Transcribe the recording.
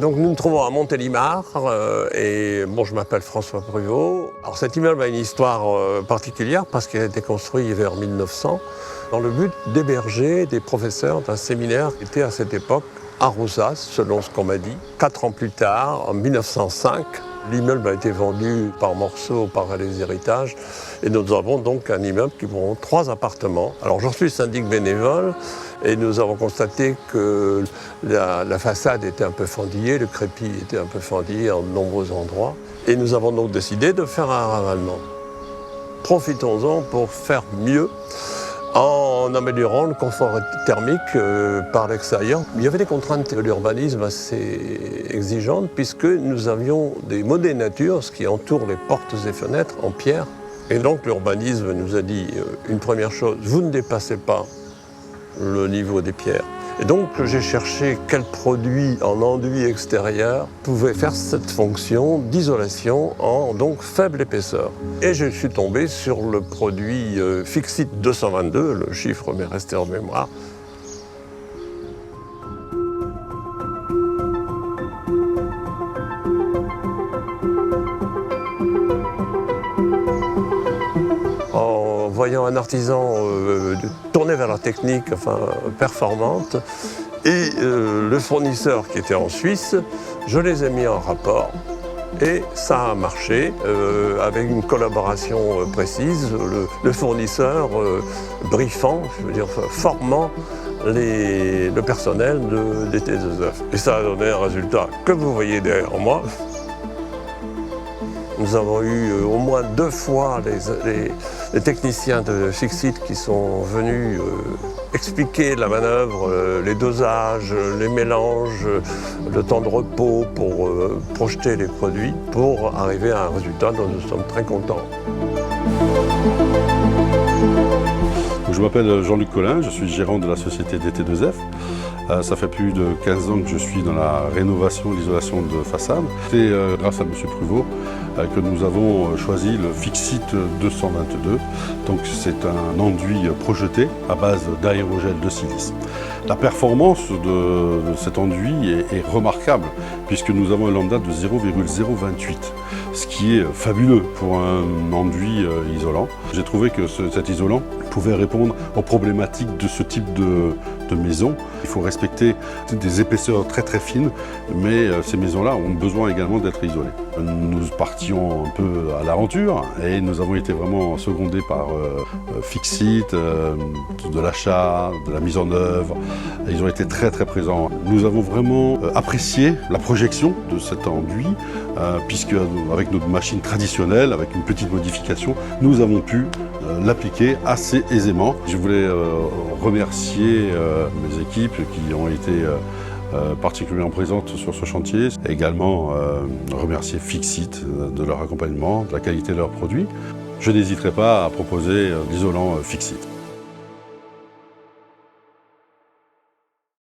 Donc nous nous trouvons à Montélimar et bon, je m'appelle François Pruvot. Alors cet immeuble a une histoire particulière parce qu'il a été construit vers 1900 dans le but d'héberger des professeurs d'un séminaire qui était à cette époque à Rosas, selon ce qu'on m'a dit. 4 ans plus tard, en 1905, l'immeuble a été vendu par morceaux par les héritages et nous avons donc un immeuble qui comprend 3 appartements. Alors j'en suis syndic bénévole et nous avons constaté que la façade était un peu fendillée, le crépi était un peu fendillé en de nombreux endroits et nous avons donc décidé de faire un ravalement. Profitons-en pour faire mieux en améliorant le confort thermique par l'extérieur. Il y avait des contraintes de l'urbanisme assez exigeantes puisque nous avions des modés nature, ce qui entoure les portes et fenêtres en pierre. Et donc l'urbanisme nous a dit une première chose, vous ne dépassez pas le niveau des pierres. Et donc j'ai cherché quel produit en enduit extérieur pouvait faire cette fonction d'isolation en donc faible épaisseur. Et je suis tombé sur le produit Fixit 222, le chiffre m'est resté en mémoire. En voyant un artisan tourner vers la technique performante et le fournisseur qui était en Suisse, je les ai mis en rapport et ça a marché avec une collaboration précise, le fournisseur briefant, je veux dire formant le personnel des T2F. Et ça a donné un résultat que vous voyez derrière moi. Nous avons eu au moins 2 fois les techniciens de Fixit qui sont venus expliquer la manœuvre, les dosages, les mélanges, le temps de repos pour projeter les produits, pour arriver à un résultat dont nous sommes très contents. Je m'appelle Jean-Luc Collin, je suis gérant de la société DT2F. Ça fait plus de 15 ans que je suis dans la rénovation et l'isolation de façade. C'est grâce à M. Pruvot que nous avons choisi le Fixit 222. Donc c'est un enduit projeté à base d'aérogel de silice. La performance de cet enduit est remarquable puisque nous avons un lambda de 0,028, ce qui est fabuleux pour un enduit isolant. J'ai trouvé que cet isolant pouvait répondre aux problématiques de ce type de maison. Il faut respecter des épaisseurs très très fines, mais ces maisons-là ont besoin également d'être isolées. Nous partions un peu à l'aventure et nous avons été vraiment secondés par Fixit, de l'achat, de la mise en œuvre. Ils ont été très très présents. Nous avons vraiment apprécié la projection de cet enduit, puisque avec notre machine traditionnelle, avec une petite modification, nous avons pu l'appliquer assez aisément. Je voulais remercier mes équipes qui ont été particulièrement présentes sur ce chantier. Et également remercier Fixit de leur accompagnement, de la qualité de leurs produits. Je n'hésiterai pas à proposer l'isolant Fixit.